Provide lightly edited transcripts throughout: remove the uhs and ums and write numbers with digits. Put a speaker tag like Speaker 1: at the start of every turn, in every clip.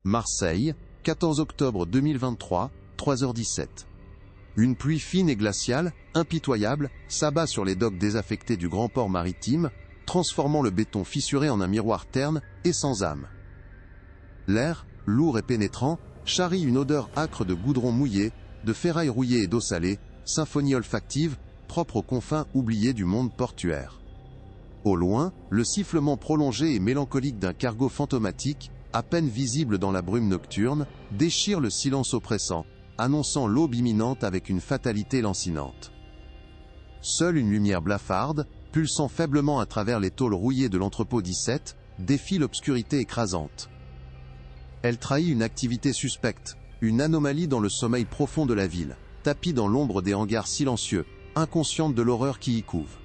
Speaker 1: Marseille, 14 octobre 2023, 3h17. Une pluie fine et glaciale, impitoyable, s'abat sur les docks désaffectés du grand port maritime, transformant le béton fissuré en un miroir terne et sans âme. L'air, lourd et pénétrant, charrie une odeur âcre de goudron mouillé, de ferraille rouillée et d'eau salée, symphonie olfactive, propre aux confins oubliés du monde portuaire. Au loin, le sifflement prolongé et mélancolique d'un cargo fantomatique, à peine visible dans la brume nocturne, déchire le silence oppressant, annonçant l'aube imminente avec une fatalité lancinante. Seule une lumière blafarde, pulsant faiblement à travers les tôles rouillées de l'entrepôt 17, défie l'obscurité écrasante. Elle trahit une activité suspecte, une anomalie dans le sommeil profond de la ville, tapie dans l'ombre des hangars silencieux, inconsciente de l'horreur qui y couve.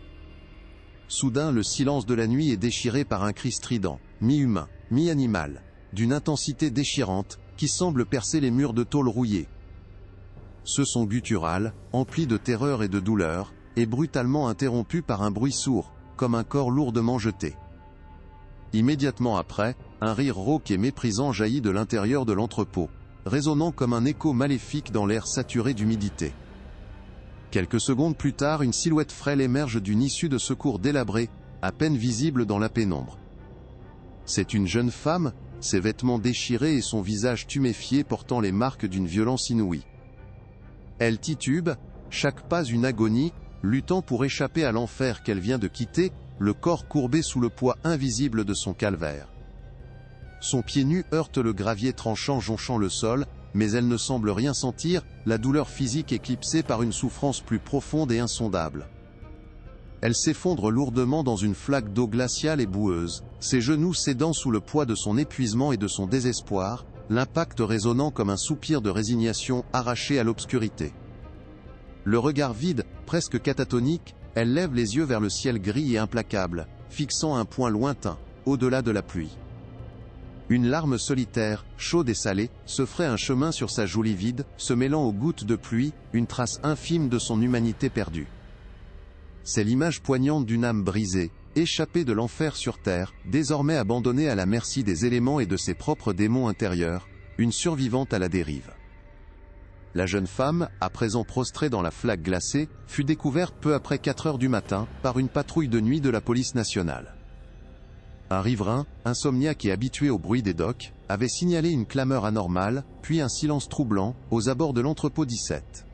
Speaker 1: Soudain, le silence de la nuit est déchiré par un cri strident, mi-humain, mi-animal, d'une intensité déchirante, qui semble percer les murs de tôle rouillée. Ce son guttural, empli de terreur et de douleur, est brutalement interrompu par un bruit sourd, comme un corps lourdement jeté. Immédiatement après, un rire rauque et méprisant jaillit de l'intérieur de l'entrepôt, résonnant comme un écho maléfique dans l'air saturé d'humidité. Quelques secondes plus tard, une silhouette frêle émerge d'une issue de secours délabrée, à peine visible dans la pénombre. C'est une jeune femme, ses vêtements déchirés et son visage tuméfié portant les marques d'une violence inouïe. Elle titube, chaque pas une agonie, luttant pour échapper à l'enfer qu'elle vient de quitter, le corps courbé sous le poids invisible de son calvaire. Son pied nu heurte le gravier tranchant jonchant le sol, mais elle ne semble rien sentir, la douleur physique éclipsée par une souffrance plus profonde et insondable. Elle s'effondre lourdement dans une flaque d'eau glaciale et boueuse, ses genoux cédant sous le poids de son épuisement et de son désespoir, l'impact résonnant comme un soupir de résignation arraché à l'obscurité. Le regard vide, presque catatonique, elle lève les yeux vers le ciel gris et implacable, fixant un point lointain, au-delà de la pluie. Une larme solitaire, chaude et salée, se ferait un chemin sur sa joue livide, se mêlant aux gouttes de pluie, une trace infime de son humanité perdue. C'est l'image poignante d'une âme brisée, échappée de l'enfer sur terre, désormais abandonnée à la merci des éléments et de ses propres démons intérieurs, une survivante à la dérive. La jeune femme, à présent prostrée dans la flaque glacée, fut découverte peu après 4 heures du matin, par une patrouille de nuit de la police nationale. Un riverain, insomniaque et habitué au bruit des docks, avait signalé une clameur anormale, puis un silence troublant, aux abords de l'entrepôt 17.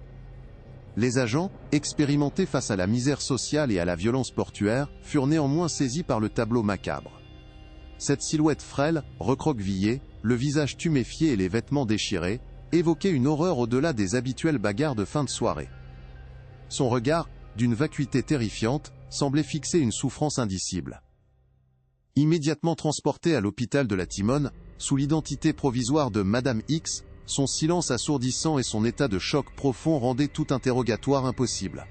Speaker 1: Les agents, expérimentés face à la misère sociale et à la violence portuaire, furent néanmoins saisis par le tableau macabre. Cette silhouette frêle, recroquevillée, le visage tuméfié et les vêtements déchirés, évoquait une horreur au-delà des habituelles bagarres de fin de soirée. Son regard, d'une vacuité terrifiante, semblait fixer une souffrance indicible. Immédiatement transportée à l'hôpital de la Timone, sous l'identité provisoire de Madame X, son silence assourdissant et son état de choc profond rendaient tout interrogatoire impossible.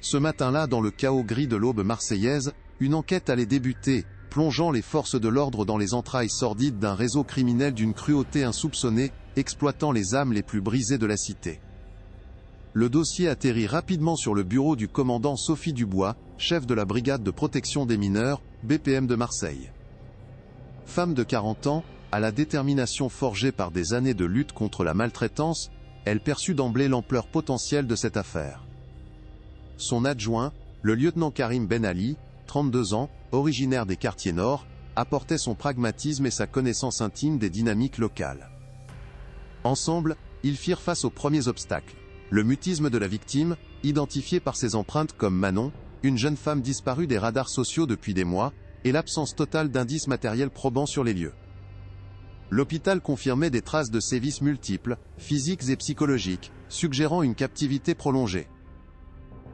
Speaker 1: Ce matin-là, dans le chaos gris de l'aube marseillaise, une enquête allait débuter, plongeant les forces de l'ordre dans les entrailles sordides d'un réseau criminel d'une cruauté insoupçonnée, exploitant les âmes les plus brisées de la cité. Le dossier atterrit rapidement sur le bureau du commandant Sophie Dubois, chef de la brigade de protection des mineurs, BPM de Marseille. Femme de 40 ans, à la détermination forgée par des années de lutte contre la maltraitance, elle perçut d'emblée l'ampleur potentielle de cette affaire. Son adjoint, le lieutenant Karim Ben Ali, 32 ans, originaire des quartiers nord, apportait son pragmatisme et sa connaissance intime des dynamiques locales. Ensemble, ils firent face aux premiers obstacles. Le mutisme de la victime, identifiée par ses empreintes comme Manon, une jeune femme disparue des radars sociaux depuis des mois, et l'absence totale d'indices matériels probants sur les lieux. L'hôpital confirmait des traces de sévices multiples, physiques et psychologiques, suggérant une captivité prolongée.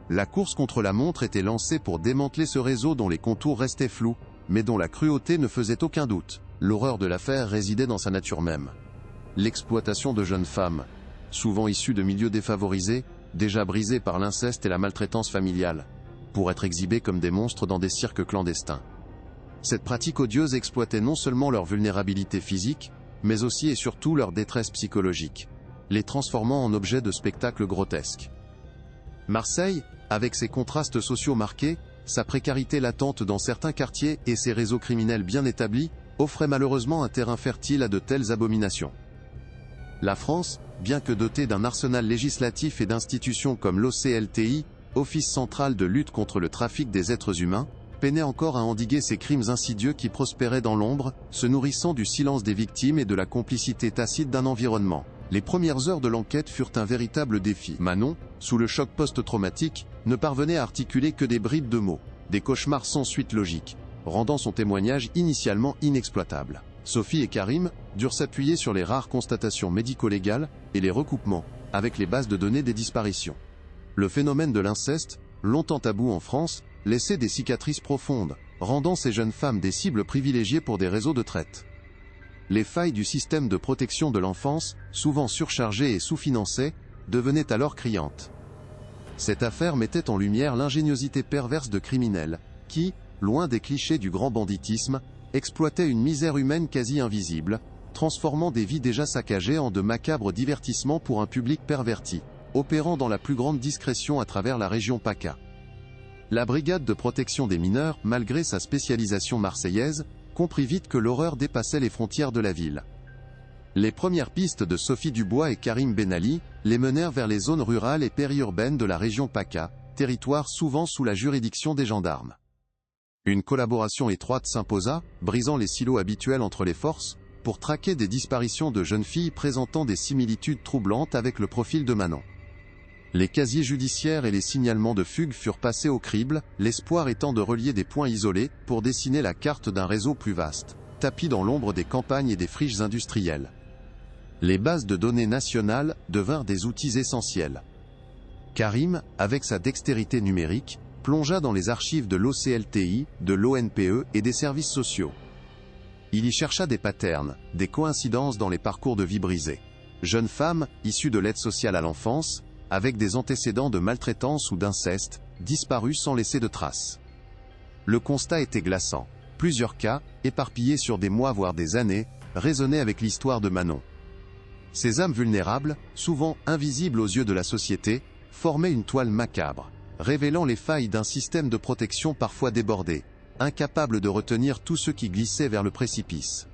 Speaker 1: La course contre la montre était lancée pour démanteler ce réseau dont les contours restaient flous, mais dont la cruauté ne faisait aucun doute. L'horreur de l'affaire résidait dans sa nature même. L'exploitation de jeunes femmes, souvent issues de milieux défavorisés, déjà brisés par l'inceste et la maltraitance familiale, pour être exhibées comme des monstres dans des cirques clandestins. Cette pratique odieuse exploitait non seulement leur vulnérabilité physique, mais aussi et surtout leur détresse psychologique, les transformant en objets de spectacles grotesques. Marseille, avec ses contrastes sociaux marqués, sa précarité latente dans certains quartiers et ses réseaux criminels bien établis, offrait malheureusement un terrain fertile à de telles abominations. La France, bien que dotée d'un arsenal législatif et d'institutions comme l'OCLTI, Office central de lutte contre le trafic des êtres humains, peinait encore à endiguer ces crimes insidieux qui prospéraient dans l'ombre, se nourrissant du silence des victimes et de la complicité tacite d'un environnement. Les premières heures de l'enquête furent un véritable défi. Manon, sous le choc post-traumatique, ne parvenait à articuler que des bribes de mots, des cauchemars sans suite logique, rendant son témoignage initialement inexploitable. Sophie et Karim durent s'appuyer sur les rares constatations médico-légales et les recoupements avec les bases de données des disparitions. Le phénomène de l'inceste, longtemps tabou en France, laissait des cicatrices profondes, rendant ces jeunes femmes des cibles privilégiées pour des réseaux de traite. Les failles du système de protection de l'enfance, souvent surchargé et sous-financé, devenaient alors criantes. Cette affaire mettait en lumière l'ingéniosité perverse de criminels, qui, loin des clichés du grand banditisme, exploitaient une misère humaine quasi invisible, transformant des vies déjà saccagées en de macabres divertissements pour un public perverti, opérant dans la plus grande discrétion à travers la région PACA. La brigade de protection des mineurs, malgré sa spécialisation marseillaise, comprit vite que l'horreur dépassait les frontières de la ville. Les premières pistes de Sophie Dubois et Karim Benali les menèrent vers les zones rurales et périurbaines de la région PACA, territoire souvent sous la juridiction des gendarmes. Une collaboration étroite s'imposa, brisant les silos habituels entre les forces, pour traquer des disparitions de jeunes filles présentant des similitudes troublantes avec le profil de Manon. Les casiers judiciaires et les signalements de fugue furent passés au crible, l'espoir étant de relier des points isolés pour dessiner la carte d'un réseau plus vaste, tapi dans l'ombre des campagnes et des friches industrielles. Les bases de données nationales devinrent des outils essentiels. Karim, avec sa dextérité numérique, plongea dans les archives de l'OCLTI, de l'ONPE et des services sociaux. Il y chercha des patterns, des coïncidences dans les parcours de vie brisés. Jeunes femmes, issues de l'aide sociale à l'enfance, avec des antécédents de maltraitance ou d'inceste, disparues sans laisser de traces. Le constat était glaçant. Plusieurs cas, éparpillés sur des mois voire des années, résonnaient avec l'histoire de Manon. Ces âmes vulnérables, souvent invisibles aux yeux de la société, formaient une toile macabre, révélant les failles d'un système de protection parfois débordé, incapable de retenir tous ceux qui glissaient vers le précipice.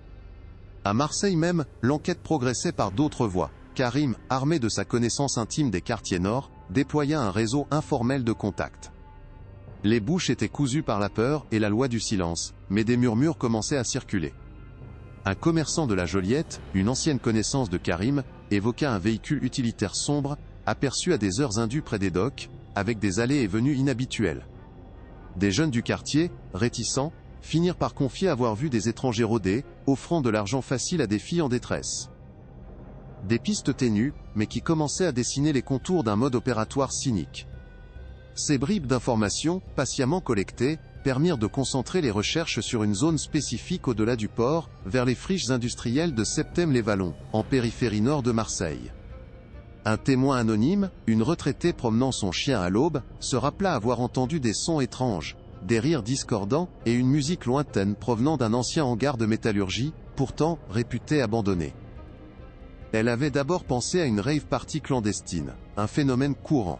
Speaker 1: À Marseille même, l'enquête progressait par d'autres voies. Karim, armé de sa connaissance intime des quartiers nord, déploya un réseau informel de contacts. Les bouches étaient cousues par la peur et la loi du silence, mais des murmures commençaient à circuler. Un commerçant de la Joliette, une ancienne connaissance de Karim, évoqua un véhicule utilitaire sombre, aperçu à des heures indues près des docks, avec des allées et venues inhabituelles. Des jeunes du quartier, réticents, finirent par confier avoir vu des étrangers rôder, offrant de l'argent facile à des filles en détresse. Des pistes ténues, mais qui commençaient à dessiner les contours d'un mode opératoire cynique. Ces bribes d'informations, patiemment collectées, permirent de concentrer les recherches sur une zone spécifique au-delà du port, vers les friches industrielles de Septême-les-Vallons, en périphérie nord de Marseille. Un témoin anonyme, une retraitée promenant son chien à l'aube, se rappela avoir entendu des sons étranges, des rires discordants et une musique lointaine provenant d'un ancien hangar de métallurgie, pourtant réputé abandonné. Elle avait d'abord pensé à une rave party clandestine, un phénomène courant.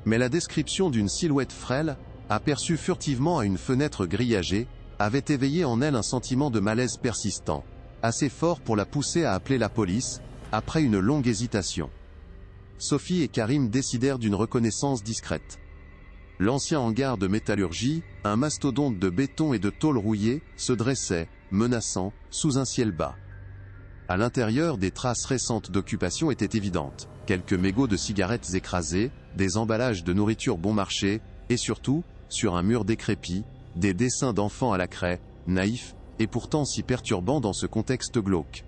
Speaker 1: Mais la description d'une silhouette frêle, aperçue furtivement à une fenêtre grillagée, avait éveillé en elle un sentiment de malaise persistant, assez fort pour la pousser à appeler la police, après une longue hésitation. Sophie et Karim décidèrent d'une reconnaissance discrète. L'ancien hangar de métallurgie, un mastodonte de béton et de tôle rouillée, se dressait, menaçant, sous un ciel bas. À l'intérieur, des traces récentes d'occupation étaient évidentes. Quelques mégots de cigarettes écrasés, des emballages de nourriture bon marché, et surtout, sur un mur décrépit, des dessins d'enfants à la craie, naïfs, et pourtant si perturbants dans ce contexte glauque.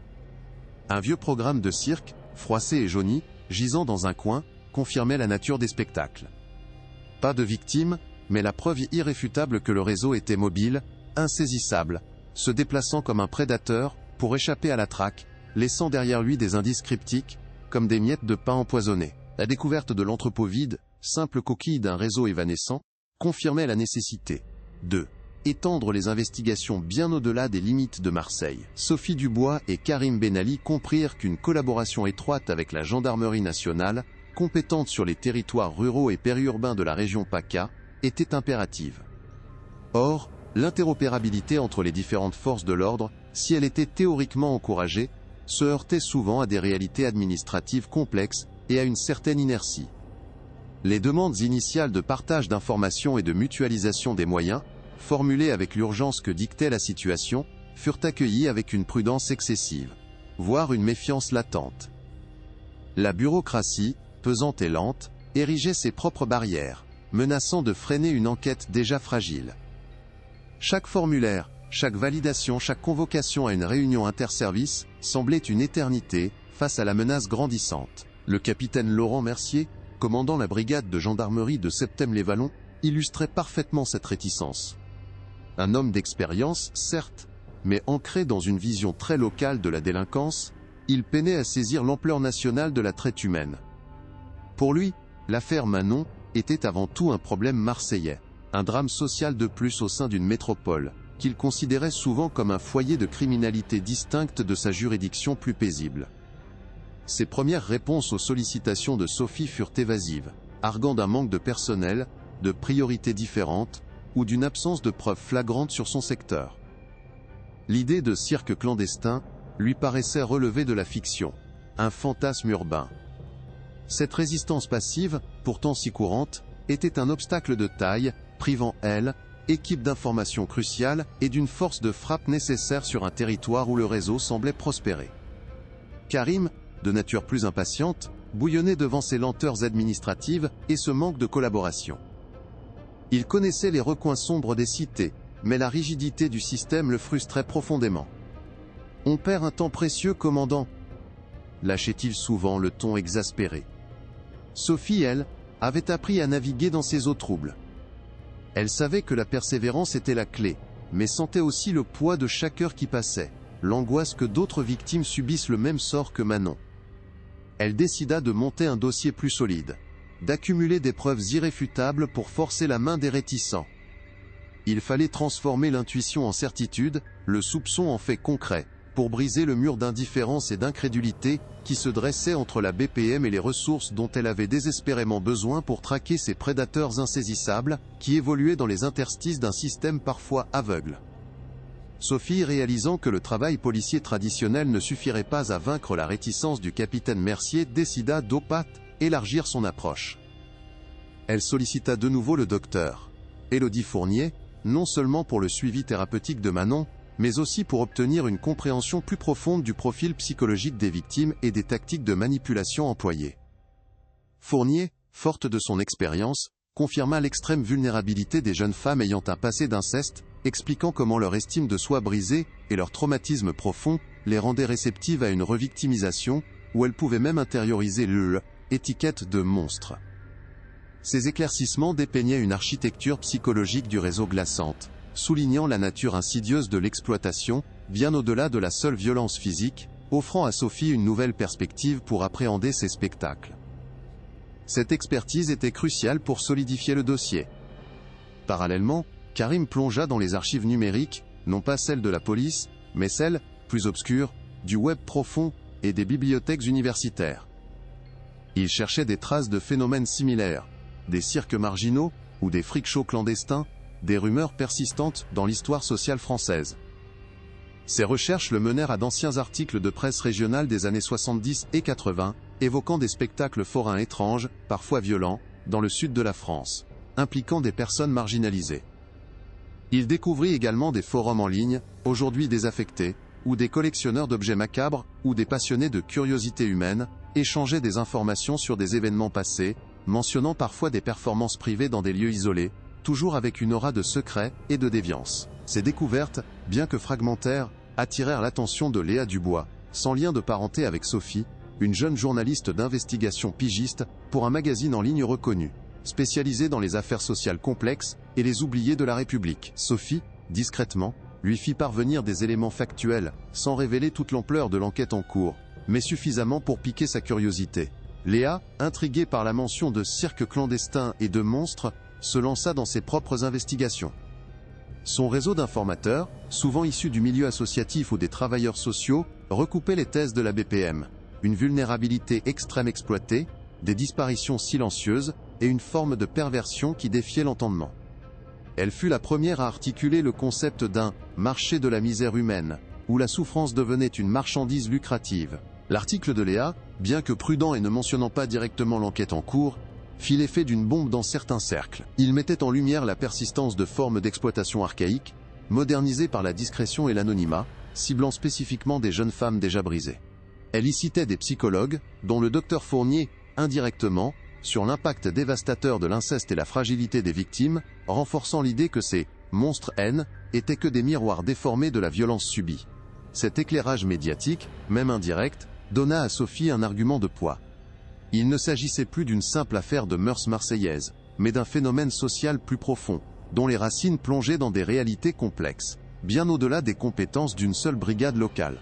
Speaker 1: Un vieux programme de cirque, froissé et jauni, gisant dans un coin, confirmait la nature des spectacles. Pas de victimes, mais la preuve irréfutable que le réseau était mobile, insaisissable, se déplaçant comme un prédateur, pour échapper à la traque, laissant derrière lui des indices cryptiques, comme des miettes de pain empoisonnées. La découverte de l'entrepôt vide, simple coquille d'un réseau évanescent, confirmait la nécessité de étendre les investigations bien au-delà des limites de Marseille. Sophie Dubois et Karim Benali comprirent qu'une collaboration étroite avec la gendarmerie nationale, compétente sur les territoires ruraux et périurbains de la région PACA, était impérative. Or, l'interopérabilité entre les différentes forces de l'ordre, si elle était théoriquement encouragée, se heurtait souvent à des réalités administratives complexes et à une certaine inertie. Les demandes initiales de partage d'informations et de mutualisation des moyens, formulées avec l'urgence que dictait la situation, furent accueillies avec une prudence excessive, voire une méfiance latente. La bureaucratie, pesante et lente, érigeait ses propres barrières, menaçant de freiner une enquête déjà fragile. Chaque formulaire, chaque validation, chaque convocation à une réunion interservice semblait une éternité face à la menace grandissante. Le capitaine Laurent Mercier, commandant la brigade de gendarmerie de Septèmes-les-Vallons, illustrait parfaitement cette réticence. Un homme d'expérience, certes, mais ancré dans une vision très locale de la délinquance, il peinait à saisir l'ampleur nationale de la traite humaine. Pour lui, l'affaire Manon était avant tout un problème marseillais, un drame social de plus au sein d'une métropole, qu'il considérait souvent comme un foyer de criminalité distincte de sa juridiction plus paisible. Ses premières réponses aux sollicitations de Sophie furent évasives, arguant d'un manque de personnel, de priorités différentes, ou d'une absence de preuves flagrantes sur son secteur. L'idée de cirque clandestin lui paraissait relever de la fiction, un fantasme urbain. Cette résistance passive, pourtant si courante, était un obstacle de taille, privant elle, équipe d'information cruciale et d'une force de frappe nécessaire sur un territoire où le réseau semblait prospérer. Karim, de nature plus impatiente, bouillonnait devant ces lenteurs administratives et ce manque de collaboration. Il connaissait les recoins sombres des cités, mais la rigidité du système le frustrait profondément. « On perd un temps précieux, commandant » lâchait-il souvent le ton exaspéré. Sophie, elle, avait appris à naviguer dans ces eaux troubles. Elle savait que la persévérance était la clé, mais sentait aussi le poids de chaque heure qui passait, l'angoisse que d'autres victimes subissent le même sort que Manon. Elle décida de monter un dossier plus solide, d'accumuler des preuves irréfutables pour forcer la main des réticents. Il fallait transformer l'intuition en certitude, le soupçon en fait concret, pour briser le mur d'indifférence et d'incrédulité qui se dressait entre la BPM et les ressources dont elle avait désespérément besoin pour traquer ces prédateurs insaisissables, qui évoluaient dans les interstices d'un système parfois aveugle. Sophie, réalisant que le travail policier traditionnel ne suffirait pas à vaincre la réticence du capitaine Mercier, décida d'élargir son approche. Elle sollicita de nouveau le docteur Élodie Fournier, non seulement pour le suivi thérapeutique de Manon, mais aussi pour obtenir une compréhension plus profonde du profil psychologique des victimes et des tactiques de manipulation employées. Fournier, forte de son expérience, confirma l'extrême vulnérabilité des jeunes femmes ayant un passé d'inceste, expliquant comment leur estime de soi brisée et leur traumatisme profond les rendaient réceptives à une revictimisation, où elles pouvaient même intérioriser l'étiquette de monstre. Ces éclaircissements dépeignaient une architecture psychologique du réseau glaçante, soulignant la nature insidieuse de l'exploitation, bien au-delà de la seule violence physique, offrant à Sophie une nouvelle perspective pour appréhender ces spectacles. Cette expertise était cruciale pour solidifier le dossier. Parallèlement, Karim plongea dans les archives numériques, non pas celles de la police, mais celles, plus obscures, du web profond et des bibliothèques universitaires. Il cherchait des traces de phénomènes similaires, des cirques marginaux ou des freak-shows clandestins, des rumeurs persistantes dans l'histoire sociale française. Ces recherches le menèrent à d'anciens articles de presse régionale des années 70 et 80, évoquant des spectacles forains étranges, parfois violents, dans le sud de la France, impliquant des personnes marginalisées. Il découvrit également des forums en ligne, aujourd'hui désaffectés, où des collectionneurs d'objets macabres, ou des passionnés de curiosité humaine, échangeaient des informations sur des événements passés, mentionnant parfois des performances privées dans des lieux isolés, toujours avec une aura de secret et de déviance. Ces découvertes, bien que fragmentaires, attirèrent l'attention de Léa Dubois, sans lien de parenté avec Sophie, une jeune journaliste d'investigation pigiste, pour un magazine en ligne reconnu, spécialisé dans les affaires sociales complexes et les oubliés de la République. Sophie, discrètement, lui fit parvenir des éléments factuels, sans révéler toute l'ampleur de l'enquête en cours, mais suffisamment pour piquer sa curiosité. Léa, intriguée par la mention de cirque clandestin et de monstres, se lança dans ses propres investigations. Son réseau d'informateurs, souvent issus du milieu associatif ou des travailleurs sociaux, recoupait les thèses de la BPM, une vulnérabilité extrême exploitée, des disparitions silencieuses, et une forme de perversion qui défiait l'entendement. Elle fut la première à articuler le concept d'un « marché de la misère humaine », où la souffrance devenait une marchandise lucrative. L'article de Léa, bien que prudent et ne mentionnant pas directement l'enquête en cours, fit l'effet d'une bombe dans certains cercles. Il mettait en lumière la persistance de formes d'exploitation archaïques, modernisées par la discrétion et l'anonymat, ciblant spécifiquement des jeunes femmes déjà brisées. Elle y citait des psychologues, dont le docteur Fournier, indirectement, sur l'impact dévastateur de l'inceste et la fragilité des victimes, renforçant l'idée que ces « monstres haines » étaient que des miroirs déformés de la violence subie. Cet éclairage médiatique, même indirect, donna à Sophie un argument de poids. Il ne s'agissait plus d'une simple affaire de mœurs marseillaises, mais d'un phénomène social plus profond, dont les racines plongeaient dans des réalités complexes, bien au-delà des compétences d'une seule brigade locale.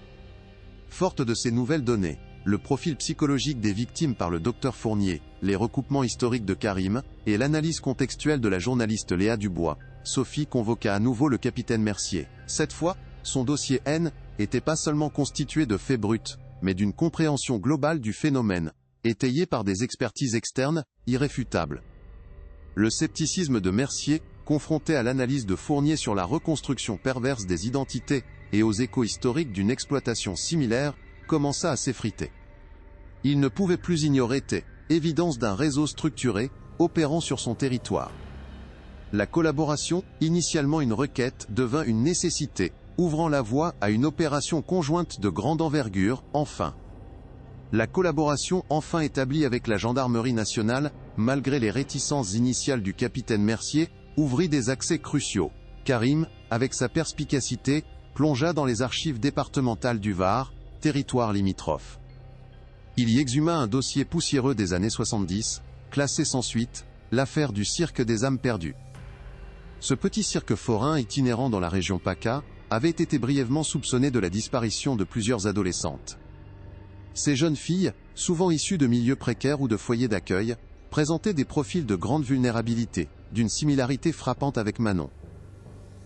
Speaker 1: Forte de ces nouvelles données, le profil psychologique des victimes par le docteur Fournier, les recoupements historiques de Karim, et l'analyse contextuelle de la journaliste Léa Dubois, Sophie convoqua à nouveau le capitaine Mercier. Cette fois, son dossier N était pas seulement constitué de faits bruts, mais d'une compréhension globale du phénomène, étayée par des expertises externes, irréfutables. Le scepticisme de Mercier, confronté à l'analyse de Fournier sur la reconstruction perverse des identités et aux échos historiques d'une exploitation similaire, commença à s'effriter. Il ne pouvait plus ignorer évidence d'un réseau structuré, opérant sur son territoire. La collaboration, initialement une requête, devint une nécessité, ouvrant la voie à une opération conjointe de grande envergure, enfin. La collaboration enfin établie avec la gendarmerie nationale, malgré les réticences initiales du capitaine Mercier, ouvrit des accès cruciaux. Karim, avec sa perspicacité, plongea dans les archives départementales du Var, territoire limitrophe. Il y exhuma un dossier poussiéreux des années 70, classé sans suite, l'affaire du cirque des âmes perdues. Ce petit cirque forain itinérant dans la région PACA avait été brièvement soupçonné de la disparition de plusieurs adolescentes. Ces jeunes filles, souvent issues de milieux précaires ou de foyers d'accueil, présentaient des profils de grande vulnérabilité, d'une similarité frappante avec Manon.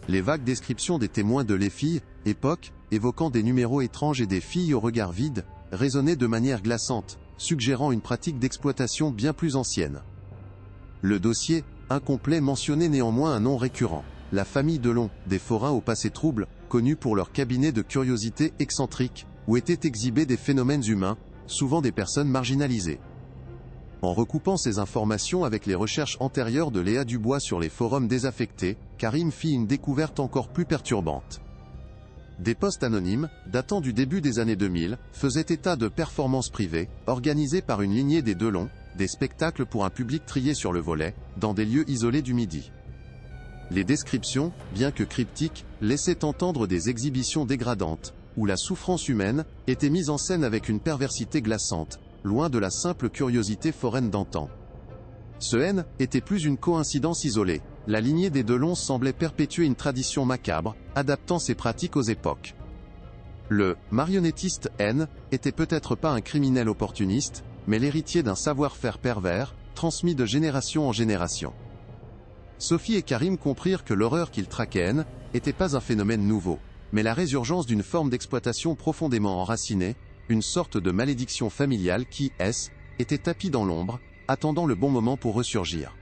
Speaker 1: Les vagues descriptions des témoins de Les Filles, époque, évoquant des numéros étranges et des filles au regard vide, résonnaient de manière glaçante, suggérant une pratique d'exploitation bien plus ancienne. Le dossier, incomplet, mentionnait néanmoins un nom récurrent, la famille Delon, des forains au passé trouble, connus pour leur cabinet de curiosités excentriques, où étaient exhibés des phénomènes humains, souvent des personnes marginalisées. En recoupant ces informations avec les recherches antérieures de Léa Dubois sur les forums désaffectés, Karim fit une découverte encore plus perturbante. Des posts anonymes, datant du début des années 2000, faisaient état de performances privées, organisées par une lignée des Delon, des spectacles pour un public trié sur le volet, dans des lieux isolés du Midi. Les descriptions, bien que cryptiques, laissaient entendre des exhibitions dégradantes, où la souffrance humaine était mise en scène avec une perversité glaçante, loin de la simple curiosité foraine d'antan. Ce N était plus une coïncidence isolée. La lignée des Delon semblait perpétuer une tradition macabre, adaptant ses pratiques aux époques. Le marionnettiste N était peut-être pas un criminel opportuniste, mais l'héritier d'un savoir-faire pervers, transmis de génération en génération. Sophie et Karim comprirent que l'horreur qu'ils traquaient N était pas un phénomène nouveau, mais la résurgence d'une forme d'exploitation profondément enracinée, une sorte de malédiction familiale qui, était tapie dans l'ombre, attendant le bon moment pour ressurgir.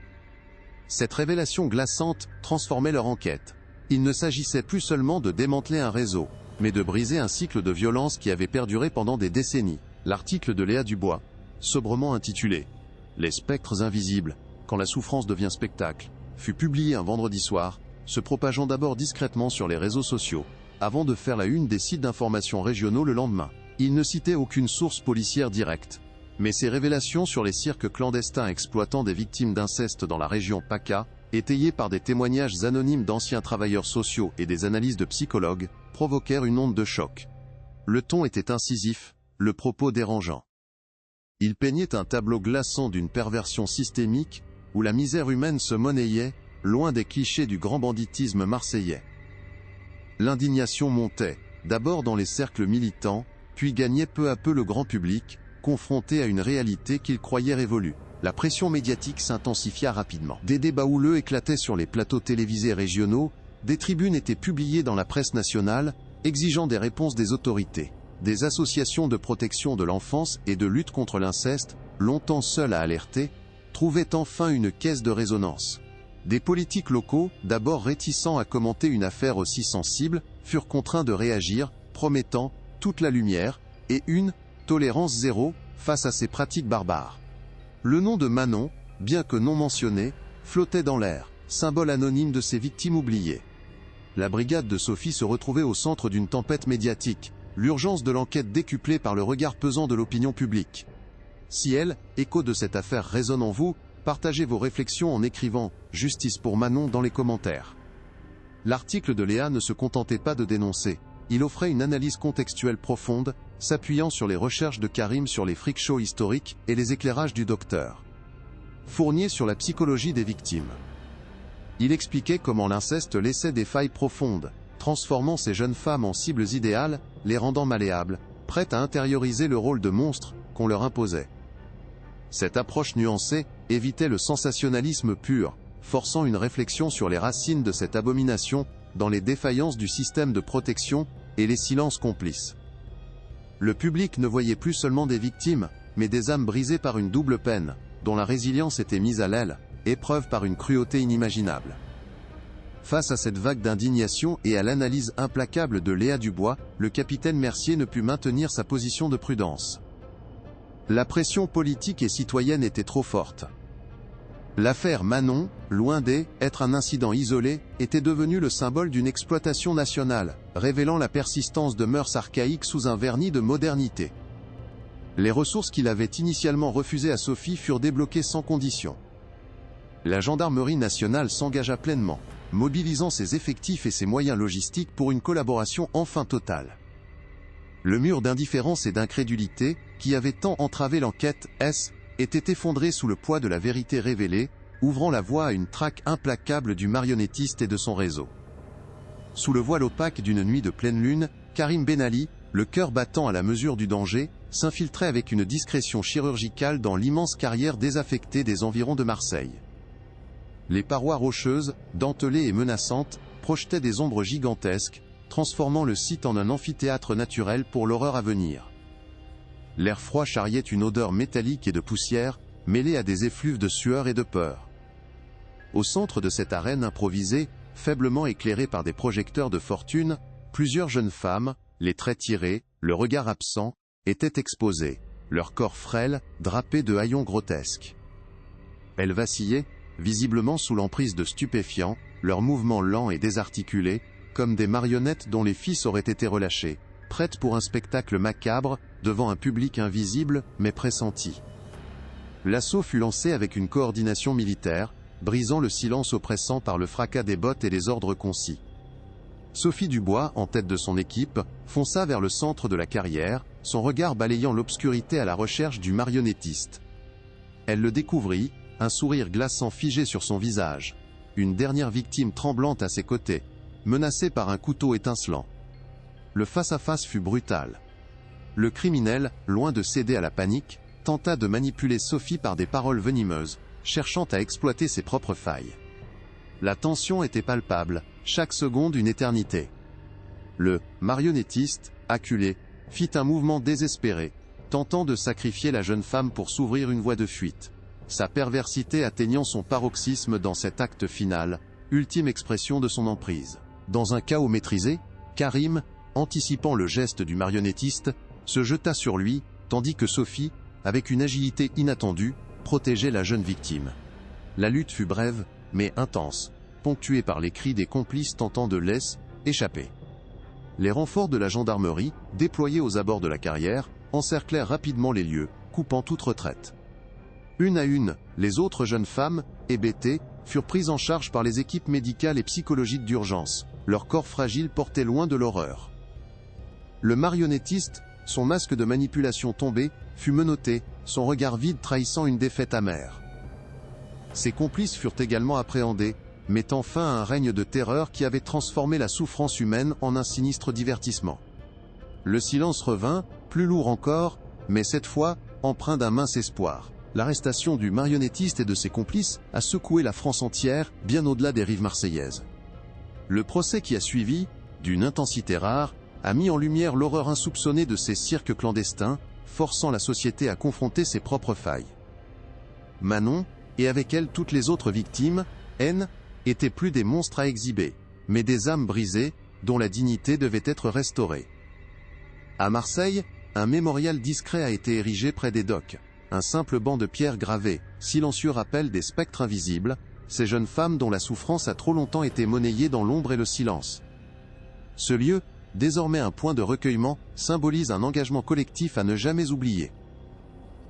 Speaker 1: Cette révélation glaçante transformait leur enquête. Il ne s'agissait plus seulement de démanteler un réseau, mais de briser un cycle de violence qui avait perduré pendant des décennies. L'article de Léa Dubois, sobrement intitulé « Les spectres invisibles, quand la souffrance devient spectacle », fut publié un vendredi soir, se propageant d'abord discrètement sur les réseaux sociaux, avant de faire la une des sites d'information régionaux le lendemain. Il ne citait aucune source policière directe. Mais ces révélations sur les cirques clandestins exploitant des victimes d'inceste dans la région PACA, étayées par des témoignages anonymes d'anciens travailleurs sociaux et des analyses de psychologues, provoquèrent une onde de choc. Le ton était incisif, le propos dérangeant. Il peignait un tableau glaçant d'une perversion systémique, où la misère humaine se monnayait, loin des clichés du grand banditisme marseillais. L'indignation montait, d'abord dans les cercles militants, puis gagnait peu à peu le grand public, confronté à une réalité qu'il croyait révolue. La pression médiatique s'intensifia rapidement. Des débats houleux éclataient sur les plateaux télévisés régionaux, des tribunes étaient publiées dans la presse nationale, exigeant des réponses des autorités. Des associations de protection de l'enfance et de lutte contre l'inceste, longtemps seules à alerter, trouvaient enfin une caisse de résonance. Des politiques locaux, d'abord réticents à commenter une affaire aussi sensible, furent contraints de réagir, promettant toute la lumière et une tolérance zéro face à ces pratiques barbares. Le nom de Manon, bien que non mentionné, flottait dans l'air, symbole anonyme de ces victimes oubliées. La brigade de Sophie se retrouvait au centre d'une tempête médiatique, l'urgence de l'enquête décuplée par le regard pesant de l'opinion publique. Si elle, écho de cette affaire résonne en vous, partagez vos réflexions en écrivant « Justice pour Manon » dans les commentaires. L'article de Léa ne se contentait pas de dénoncer, il offrait une analyse contextuelle profonde, s'appuyant sur les recherches de Karim sur les freak shows historiques et les éclairages du docteur Fournier sur la psychologie des victimes. Il expliquait comment l'inceste laissait des failles profondes, transformant ces jeunes femmes en cibles idéales, les rendant malléables, prêtes à intérioriser le rôle de monstre qu'on leur imposait. Cette approche nuancée évitait le sensationnalisme pur, forçant une réflexion sur les racines de cette abomination, dans les défaillances du système de protection et les silences complices. Le public ne voyait plus seulement des victimes, mais des âmes brisées par une double peine, dont la résilience était mise à l'aile, épreuve par une cruauté inimaginable. Face à cette vague d'indignation et à l'analyse implacable de Léa Dubois, le capitaine Mercier ne put maintenir sa position de prudence. La pression politique et citoyenne était trop forte. L'affaire Manon, loin d'être un incident isolé, était devenue le symbole d'une exploitation nationale, révélant la persistance de mœurs archaïques sous un vernis de modernité. Les ressources qu'il avait initialement refusées à Sophie furent débloquées sans condition. La gendarmerie nationale s'engagea pleinement, mobilisant ses effectifs et ses moyens logistiques pour une collaboration enfin totale. Le mur d'indifférence et d'incrédulité, qui avait tant entravé l'enquête, était effondré sous le poids de la vérité révélée, ouvrant la voie à une traque implacable du marionnettiste et de son réseau. Sous le voile opaque d'une nuit de pleine lune, Karim Ben Ali, le cœur battant à la mesure du danger, s'infiltrait avec une discrétion chirurgicale dans l'immense carrière désaffectée des environs de Marseille. Les parois rocheuses, dentelées et menaçantes, projetaient des ombres gigantesques, transformant le site en un amphithéâtre naturel pour l'horreur à venir. L'air froid charriait une odeur métallique et de poussière, mêlée à des effluves de sueur et de peur. Au centre de cette arène improvisée, faiblement éclairée par des projecteurs de fortune, plusieurs jeunes femmes, les traits tirés, le regard absent, étaient exposées, leur corps frêle, drapé de haillons grotesques. Elles vacillaient, visiblement sous l'emprise de stupéfiants, leurs mouvements lents et désarticulés, comme des marionnettes dont les fils auraient été relâchés, prêtes pour un spectacle macabre, devant un public invisible, mais pressenti. L'assaut fut lancé avec une coordination militaire, brisant le silence oppressant par le fracas des bottes et les ordres concis. Sophie Dubois, en tête de son équipe, fonça vers le centre de la carrière, son regard balayant l'obscurité à la recherche du marionnettiste. Elle le découvrit, un sourire glaçant figé sur son visage. Une dernière victime tremblante à ses côtés, menacée par un couteau étincelant. Le face-à-face fut brutal. Le criminel, loin de céder à la panique, tenta de manipuler Sophie par des paroles venimeuses, cherchant à exploiter ses propres failles. La tension était palpable, chaque seconde une éternité. Le marionnettiste, acculé, fit un mouvement désespéré, tentant de sacrifier la jeune femme pour s'ouvrir une voie de fuite. Sa perversité atteignant son paroxysme dans cet acte final, ultime expression de son emprise. Dans un chaos maîtrisé, Karim, anticipant le geste du marionnettiste, se jeta sur lui, tandis que Sophie, avec une agilité inattendue, protégeait la jeune victime. La lutte fut brève, mais intense, ponctuée par les cris des complices tentant de échapper. Les renforts de la gendarmerie, déployés aux abords de la carrière, encerclèrent rapidement les lieux, coupant toute retraite. Une à une, les autres jeunes femmes, hébétées, furent prises en charge par les équipes médicales et psychologiques d'urgence, leur corps fragile porté loin de l'horreur. Le marionnettiste, son masque de manipulation tombé, fut menotté, son regard vide trahissant une défaite amère. Ses complices furent également appréhendés, mettant fin à un règne de terreur qui avait transformé la souffrance humaine en un sinistre divertissement. Le silence revint, plus lourd encore, mais cette fois, empreint d'un mince espoir. L'arrestation du marionnettiste et de ses complices a secoué la France entière, bien au-delà des rives marseillaises. Le procès qui a suivi, d'une intensité rare, a mis en lumière l'horreur insoupçonnée de ces cirques clandestins, forçant la société à confronter ses propres failles. Manon, et avec elle toutes les autres victimes, haine, étaient plus des monstres à exhiber, mais des âmes brisées, dont la dignité devait être restaurée. À Marseille, un mémorial discret a été érigé près des docks. Un simple banc de pierre gravé, silencieux rappel des spectres invisibles, ces jeunes femmes dont la souffrance a trop longtemps été monnayée dans l'ombre et le silence. Ce lieu, désormais un point de recueillement, symbolise un engagement collectif à ne jamais oublier.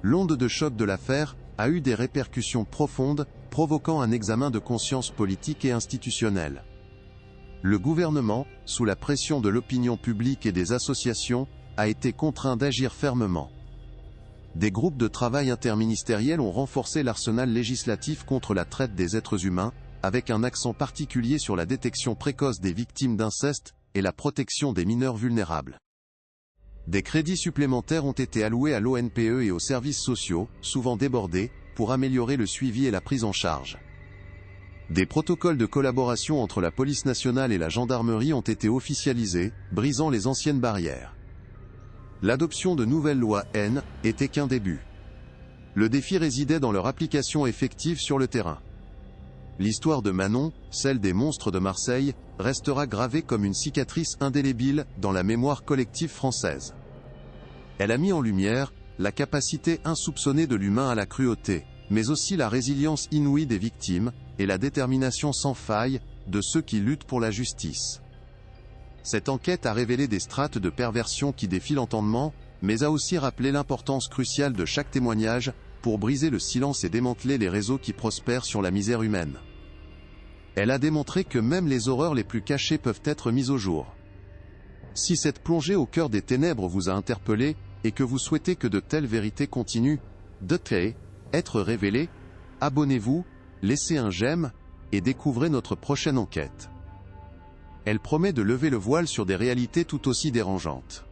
Speaker 1: L'onde de choc de l'affaire a eu des répercussions profondes, provoquant un examen de conscience politique et institutionnelle. Le gouvernement, sous la pression de l'opinion publique et des associations, a été contraint d'agir fermement. Des groupes de travail interministériels ont renforcé l'arsenal législatif contre la traite des êtres humains, avec un accent particulier sur la détection précoce des victimes d'inceste et la protection des mineurs vulnérables. Des crédits supplémentaires ont été alloués à l'ONPE et aux services sociaux, souvent débordés, pour améliorer le suivi et la prise en charge. Des protocoles de collaboration entre la police nationale et la gendarmerie ont été officialisés, brisant les anciennes barrières. L'adoption de nouvelles lois N était qu'un début. Le défi résidait dans leur application effective sur le terrain. L'histoire de Manon, celle des monstres de Marseille, restera gravée comme une cicatrice indélébile dans la mémoire collective française. Elle a mis en lumière la capacité insoupçonnée de l'humain à la cruauté, mais aussi la résilience inouïe des victimes, et la détermination sans faille de ceux qui luttent pour la justice. Cette enquête a révélé des strates de perversion qui défient l'entendement, mais a aussi rappelé l'importance cruciale de chaque témoignage, pour briser le silence et démanteler les réseaux qui prospèrent sur la misère humaine. Elle a démontré que même les horreurs les plus cachées peuvent être mises au jour. Si cette plongée au cœur des ténèbres vous a interpellé, et que vous souhaitez que de telles vérités continuent d'être révélées, abonnez-vous, laissez un j'aime, et découvrez notre prochaine enquête. Elle promet de lever le voile sur des réalités tout aussi dérangeantes.